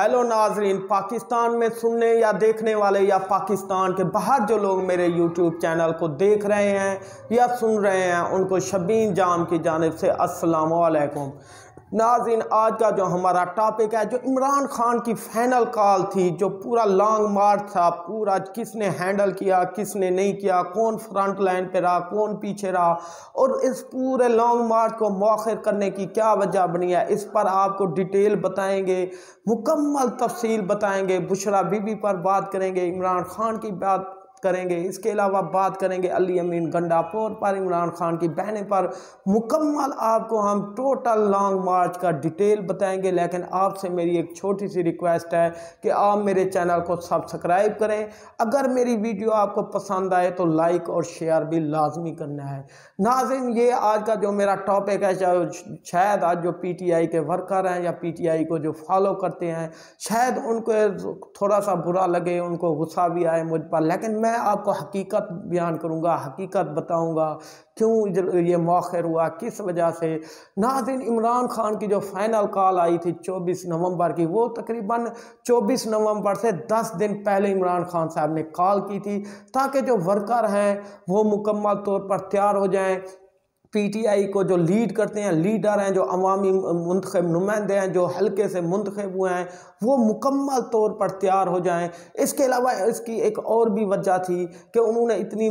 Hello नाजरीन, पाकिस्तान में सुनने या देखने वाले या पाकिस्तान के बाहर जो लोग मेरे यूट्यूब चैनल को देख रहे हैं या सुन रहे हैं उनको शबीन जाम की जानिब से अस्सलाम वालेकुम। नाज़रीन, आज का जो हमारा टॉपिक है, जो इमरान खान की फाइनल कॉल थी, जो पूरा लॉन्ग मार्च था, पूरा किसने हैंडल किया किसने नहीं किया, कौन फ्रंट लाइन पे रहा कौन पीछे रहा और इस पूरे लॉन्ग मार्च को मौखर करने की क्या वजह बनी है, इस पर आपको डिटेल बताएंगे, मुकम्मल तफसील बताएंगे। बुशरा बीबी पर बात करेंगे, इमरान खान की बात करेंगे, इसके अलावा बात करेंगे अली अमीन गंडापुर पर, इमरान खान की बहनें पर। मुकम्मल आपको हम टोटल लॉन्ग मार्च का डिटेल बताएंगे। लेकिन आपसे मेरी एक छोटी सी रिक्वेस्ट है कि आप मेरे चैनल को सब्सक्राइब करें। अगर मेरी वीडियो आपको पसंद आए तो लाइक और शेयर भी लाजमी करना है। नाज़रीन, ये आज का जो मेरा टॉपिक है, शायद आज जो PTI के वर्कर हैं या PTI को जो फॉलो करते हैं, शायद उनको थोड़ा सा बुरा लगे, उनको गुस्सा भी आए मुझ पर, लेकिन मैं आपको हकीकत बयान करूंगा, हकीकत बताऊंगा क्यों ये मौखर हुआ, किस वजह से। नाज़रीन, इमरान खान की जो फाइनल कॉल आई थी 24 नवंबर की, वो तकरीबन 24 नवंबर से 10 दिन पहले इमरान खान साहब ने कॉल की थी, ताकि जो वर्कर हैं वो मुकम्मल तौर पर तैयार हो जाएं। PTI को जो लीड करते हैं, लीडर हैं, जो अवामी मुंतखब नुमाइंदे हैं, जो हल्के से मुंतखब हुए हैं, वो मुकम्मल तौर पर तैयार हो जाएं। इसके अलावा इसकी एक और भी वजह थी कि उन्होंने इतनी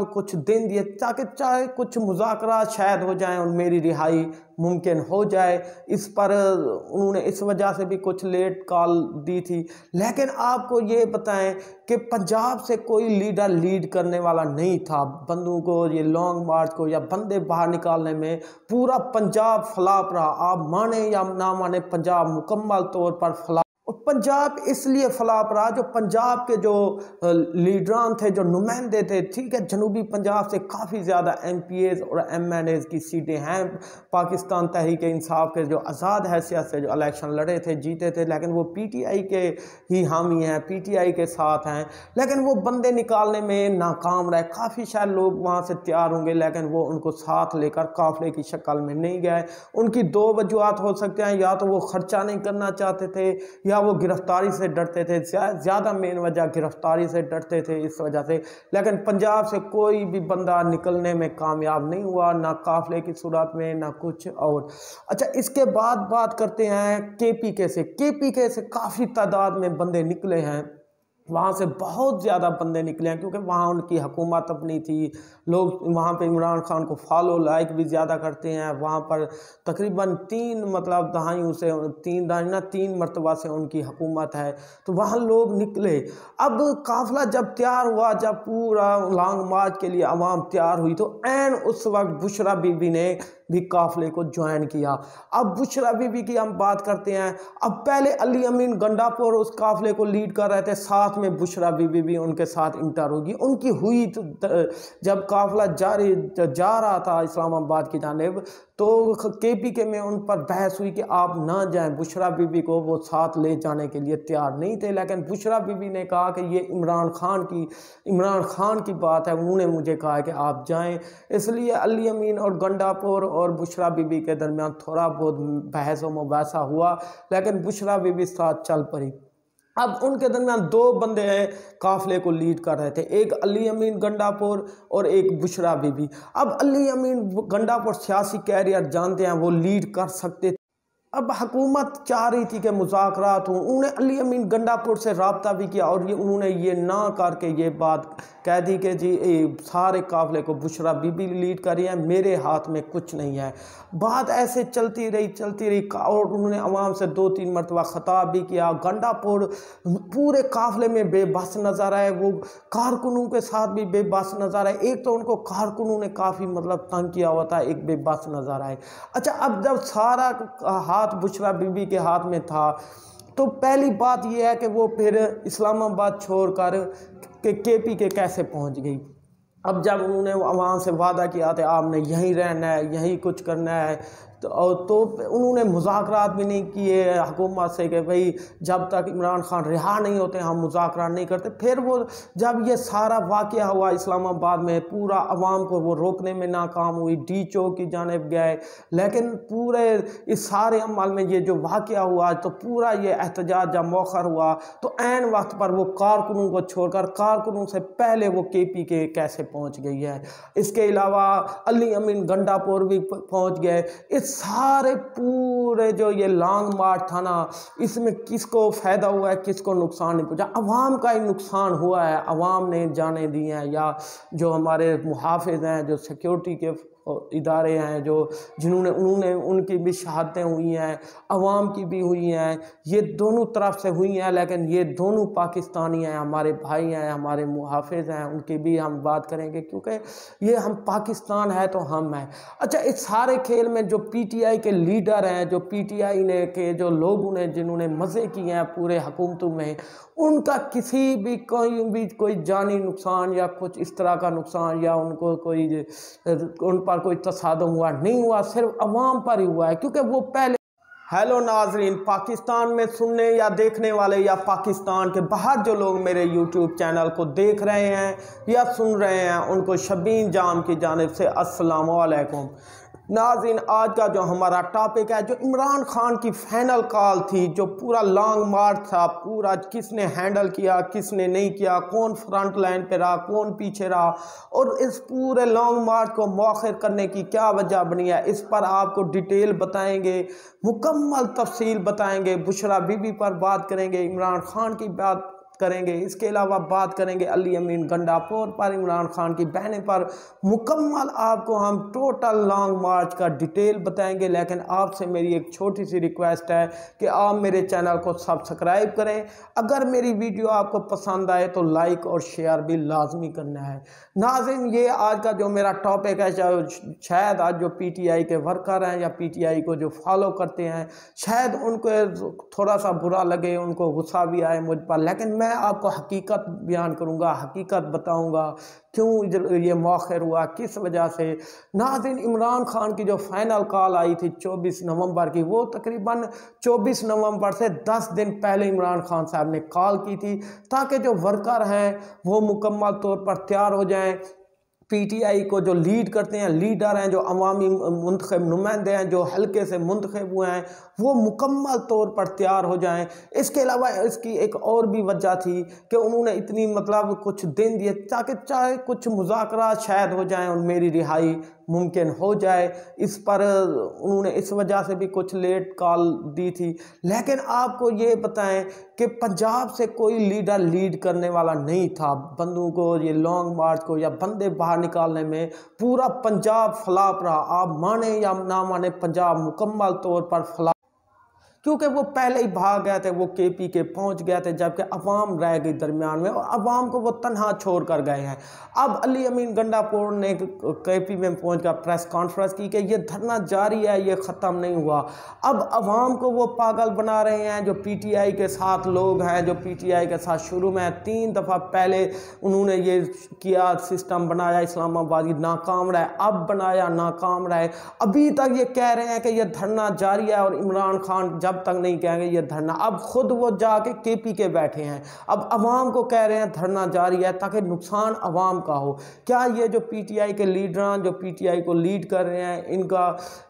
कुछ दिन दिए ताकि चाहे कुछ मुज़ाकरा शायद हो जाए और मेरी रिहाई मुमकिन हो जाए। इस पर उन्होंने इस वजह से भी कुछ लेट कॉल दी थी। लेकिन आपको ये बताएं कि पंजाब से कोई लीडर लीड करने वाला नहीं था। बंदों को ये लॉन्ग मार्च को या बंदे बाहर निकालने में पूरा पंजाब फ्लॉप रहा। आप माने या ना माने, पंजाब मुकम्मल तौर पर फ्लॉप। और पंजाब इसलिए फ्लॉप रहा, जो पंजाब के जो लीडरान थे, जो नुमाइंदे थे, ठीक है, जनूबी पंजाब से काफ़ी ज़्यादा MPAs और MNAs की सीटें हैं। पाकिस्तान तहरीक इंसाफ के जो आज़ाद हैसियत से जो इलेक्शन लड़े थे, जीते थे, लेकिन वो PTI के ही हामी हैं, PTI के साथ हैं, लेकिन वो बंदे निकालने में नाकाम रहे। काफ़ी शायद लोग वहाँ से तैयार होंगे, लेकिन वो उनको साथ लेकर काफिले की शक्ल में नहीं गए। उनकी दो वजूहत हो सकते हैं, या तो वो खर्चा नहीं करना चाहते थे या वो गिरफ्तारी से डरते थे। ज़्यादा मेन वजह गिरफ्तारी से डरते थे, इस वजह से। लेकिन पंजाब से कोई भी बंदा निकलने में कामयाब नहीं हुआ, ना काफिले की सूरत में ना कुछ और। अच्छा, इसके बाद बात करते हैं KPK से। KPK से काफ़ी तादाद में बंदे निकले हैं, वहाँ से बहुत ज़्यादा बंदे निकले हैं, क्योंकि वहाँ उनकी हुकूमत अपनी थी। लोग वहाँ पे इमरान खान को फॉलो लाइक भी ज़्यादा करते हैं। वहाँ पर तकरीबन 3 दहाइयों से 3 मरतबा से उनकी हुकूमत है, तो वहाँ लोग निकले। अब काफ़िला जब तैयार हुआ, जब पूरा लॉन्ग मार्च के लिए आवाम तैयार हुई, तो ऐन उस वक्त बुशरा बीबी ने भी काफिले को ज्वाइन किया। अब बुशरा बीबी की हम बात करते हैं। अब पहले अली अमीन गंडापुर उस काफिले को लीड कर रहे थे, साथ में बुशरा बीबी भी उनके साथ इंटर होगी। उनकी हुई तो जब काफिला जा रहा था इस्लामाबाद की जानिब, तो KPK में उन पर बहस हुई कि आप ना जाएं। बुशरा बीबी को वो साथ ले जाने के लिए तैयार नहीं थे, लेकिन बुशरा बीबी ने कहा कि ये इमरान खान की बात है, उन्होंने मुझे कहा कि आप जाएं। इसलिए अली अमीन और गंडापुर और बुशरा बीबी के दरमियान थोड़ा बहुत बहस व मुबासा हुआ, लेकिन बुशरा बीबी साथ चल पड़ी। अब उनके दरमियान 2 बंदे काफिले को लीड कर रहे थे, एक अली अमीन गंडापुर और एक बुशरा बीबी। अब अली अमीन गंडापुर सियासी कैरियर जानते हैं, वो लीड कर सकते थे। अब हुकूमत चाह रही थी कि मुज़ाकरात हों। उन्होंने अली अमीन गंडापुर से रब्ता भी किया और उन्होंने ये ना करके ये बात कह दी कि जी सारे काफिले को बुशरा बीबी लीड कर रही है, मेरे हाथ में कुछ नहीं है। बात ऐसे चलती रही और उन्होंने अवाम से 2-3 मरतबा ख़िताब भी किया। गंडापुर पूरे काफिले में बेबस नज़र आए, वो कारकुनों के साथ भी बेबस नज़र आए। एक तो उनको कारकुनों ने काफ़ी तंग किया हुआ था, एक बेबस नज़र आए। अच्छा, अब जब सारा हाथ बुशरा बीबी के हाथ में था, तो पहली बात यह है कि वो फिर इस्लामाबाद छोड़कर KPK कैसे पहुंच गई। अब जब उन्होंने वहाँ से वादा किया था आपने यहीं रहना है, यहीं कुछ करना है, तो उन्होंने मुज़ाकरात भी नहीं किए हुकूमत से कि भाई जब तक इमरान खान रिहा नहीं होते हम मुज़ाकरात नहीं करते। फिर वो जब ये सारा वाक़या हुआ इस्लामाबाद में, पूरा अवाम को वो रोकने में नाकाम हुई, डी चौक की जानिब गए, लेकिन पूरे इस सारे अमल में ये जो वाक़या हुआ तो पूरा ये एहतजाज जब मौखर हुआ तो ऐन वक्त पर वो कारकुनों को छोड़कर कारकुनों से पहले वो KPK कैसे पहुंच गई है। इसके अलावा अली अमीन गंडापुर भी पहुंच गए। इस सारे पूरे जो ये लॉन्ग मार्च था ना, इसमें किसको फ़ायदा हुआ है, किसको नुकसान नहीं पहुंचा? अवाम का ही नुकसान हुआ है। अवाम ने जाने दी हैं या जो हमारे मुहाफ़िज़ हैं, जो सिक्योरिटी के इदारे हैं, जो उन्होंने उनकी भी शहादतें हुई हैं, अवाम की भी हुई हैं, ये दोनों तरफ से हुई हैं। लेकिन ये दोनों पाकिस्तानी हैं, हमारे भाई हैं, हमारे मुहाफ़िज़ हैं, उनकी भी हम बात करेंगे क्योंकि ये हम पाकिस्तान है तो हम हैं। अच्छा, इस सारे खेल में जो PTI के लीडर हैं, जो PTI ने के जो लोगों ने जिन्होंने मज़े किए हैं पूरे हुकूमतों में, उनका किसी भी कोई जानी नुकसान या कुछ इस तरह का नुकसान या उनको कोई उन पर कोई तसादम हुआ नहीं हुआ, सिर्फ अवाम पर ही हुआ है क्योंकि वो पहले। हेलो नाजरीन, पाकिस्तान में सुनने या देखने वाले या पाकिस्तान के बाहर जो लोग मेरे YouTube चैनल को देख रहे हैं या सुन रहे हैं, उनको शबीन जाम की जानिब से अस्सलाम वालेकुम। नाज़रीन, आज का जो हमारा टॉपिक है, जो इमरान खान की फाइनल कॉल थी, जो पूरा लॉन्ग मार्च था, पूरा किसने हैंडल किया, किसने नहीं किया, कौन फ्रंट लाइन पे रहा, कौन पीछे रहा, और इस पूरे लॉन्ग मार्च को मौखर करने की क्या वजह बनी है, इस पर आपको डिटेल बताएंगे, मुकम्मल तफसील बताएंगे। बुशरा बीबी पर बात करेंगे, इमरान खान की बात करेंगे, इसके अलावा बात करेंगे अली अमीन गंडापुर पर, इमरान खान की बहनें पर। मुकम्मल आपको हम टोटल लॉन्ग मार्च का डिटेल बताएंगे। लेकिन आपसे मेरी एक छोटी सी रिक्वेस्ट है कि आप मेरे चैनल को सब्सक्राइब करें। अगर मेरी वीडियो आपको पसंद आए तो लाइक और शेयर भी लाजमी करना है। नाज़रीन, ये आज का जो मेरा टॉपिक है, शायद आज जो PTI के वर्कर हैं या PTI को जो फॉलो करते हैं, शायद उनको थोड़ा सा बुरा लगे, उनको गुस्सा भी आए मुझ पर, लेकिन मैं आपको हकीकत बयान करूंगा, हकीकत बताऊंगा क्यों ये मौखर हुआ, किस वजह से। नाज़रीन, इमरान खान की जो फाइनल कॉल आई थी 24 नवंबर की, वो तकरीबन 24 नवंबर से 10 दिन पहले इमरान खान साहब ने कॉल की थी ताकि जो वर्कर हैं वो मुकम्मल तौर पर तैयार हो जाएं। PTI को जो लीड करते हैं, लीडर हैं, जो अवामी मुंतखब नुमाइंदे हैं, जो हल्के से मुंतखब हुए हैं, वो मुकम्मल तौर पर तैयार हो जाएं। इसके अलावा इसकी एक और भी वजह थी कि उन्होंने इतनी मतलब कुछ दिन दिए ताकि चाहे कुछ मुज़ाकरात शायद हो जाएं और मेरी रिहाई मुमकिन हो जाए। इस पर उन्होंने इस वजह से भी कुछ लेट कॉल दी थी। लेकिन आपको ये बताएं कि पंजाब से कोई लीडर लीड करने वाला नहीं था। बंदों को ये लॉन्ग मार्च को या बंदे बाहर निकालने में पूरा पंजाब फ्लॉप रहा। आप माने या ना माने, पंजाब मुकम्मल तौर पर फ्लॉप, क्योंकि वो पहले ही भाग गए थे, वो KPK पहुंच गए थे, जबकि अवाम रह गई दरमियान में और अवाम को वो तनहा छोड़ कर गए हैं। अब अली अमीन गंडापुर ने KP में पहुंचकर प्रेस कॉन्फ्रेंस की कि ये धरना जारी है, ये ख़त्म नहीं हुआ। अब अवाम को वो पागल बना रहे हैं। जो PTI के साथ लोग हैं, जो PTI के साथ शुरू में 3 दफ़ा पहले उन्होंने ये किया, सिस्टम बनाया इस्लामाबाद, नाकाम रहे, अब बनाया नाकाम रहे, अभी तक ये कह रहे हैं कि ये धरना जारी है और इमरान खान जब तक नहीं कहेंगे ये धरना। अब खुद वो जाके KPK बैठे हैं, अब अवाम को कह रहे हैं धरना जारी है ताकि नुकसान अवाम का हो। क्या ये जो PTI के लीडरान जो PTI को लीड कर रहे हैं,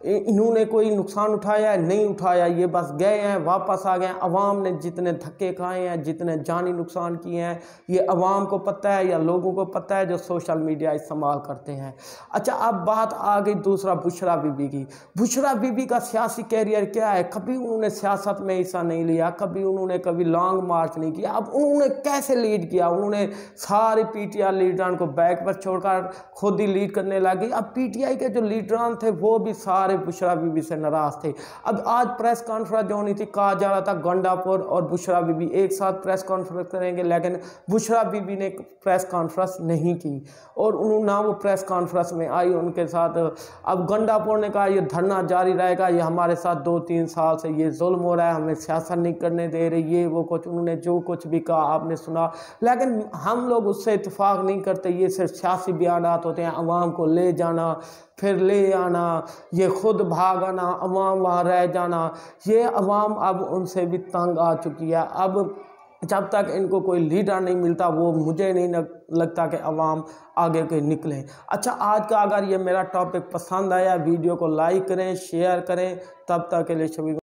इन्होंने कोई नुकसान उठाया है? नहीं उठाया। ये बस गए हैं, वापस आ गए। अवाम ने जितने धक्के खाए हैं, जितने जानी नुकसान किए हैं, ये अवाम को पता है या लोगों को पता है जो सोशल मीडिया इस्तेमाल करते हैं। अच्छा, अब बात आ गई दूसरा बुशरा बीबी की। बुशरा बीबी का सियासी कैरियर क्या है? कभी उन्होंने सियासत में हिस्सा नहीं लिया, कभी लॉन्ग मार्च नहीं किया। अब उन्होंने कैसे लीड किया? उन्होंने सारे PTI लीडरान को बैक पर छोड़कर खुद ही लीड करने लगी। अब PTI के जो लीडरान थे वो भी सारे बुशरा बीबी से नाराज थे। अब आज प्रेस कॉन्फ्रेंस जो होनी थी, कहा जा रहा था गंडापुर और बुशरा बीबी एक साथ प्रेस कॉन्फ्रेंस करेंगे, लेकिन बुशरा बीबी ने प्रेस कॉन्फ्रेंस नहीं की और उन्होंने ना वो प्रेस कॉन्फ्रेंस में आई उनके साथ। अब गंडापुर ने कहा ये धरना जारी रहेगा, ये हमारे साथ 2-3 साल से ये जुल्म हो रहा है, हमें सियासत नहीं करने दे रही, ये वो कुछ उन्होंने जो कुछ भी कहा आपने सुना, लेकिन हम लोग उससे इत्तेफाक नहीं करते। ये सिर्फ सियासी बयानात होते हैं, अवाम को ले जाना फिर ले आना, ये खुद भाग आना, अवाम वहाँ रह जाना। ये अवाम अब उनसे भी तंग आ चुकी है। अब जब तक इनको कोई लीडर नहीं मिलता, वो मुझे नहीं लगता कि अवाम आगे के निकलें। अच्छा, आज का अगर ये मेरा टॉपिक पसंद आया, वीडियो को लाइक करें, शेयर करें। तब तक के लिए सभी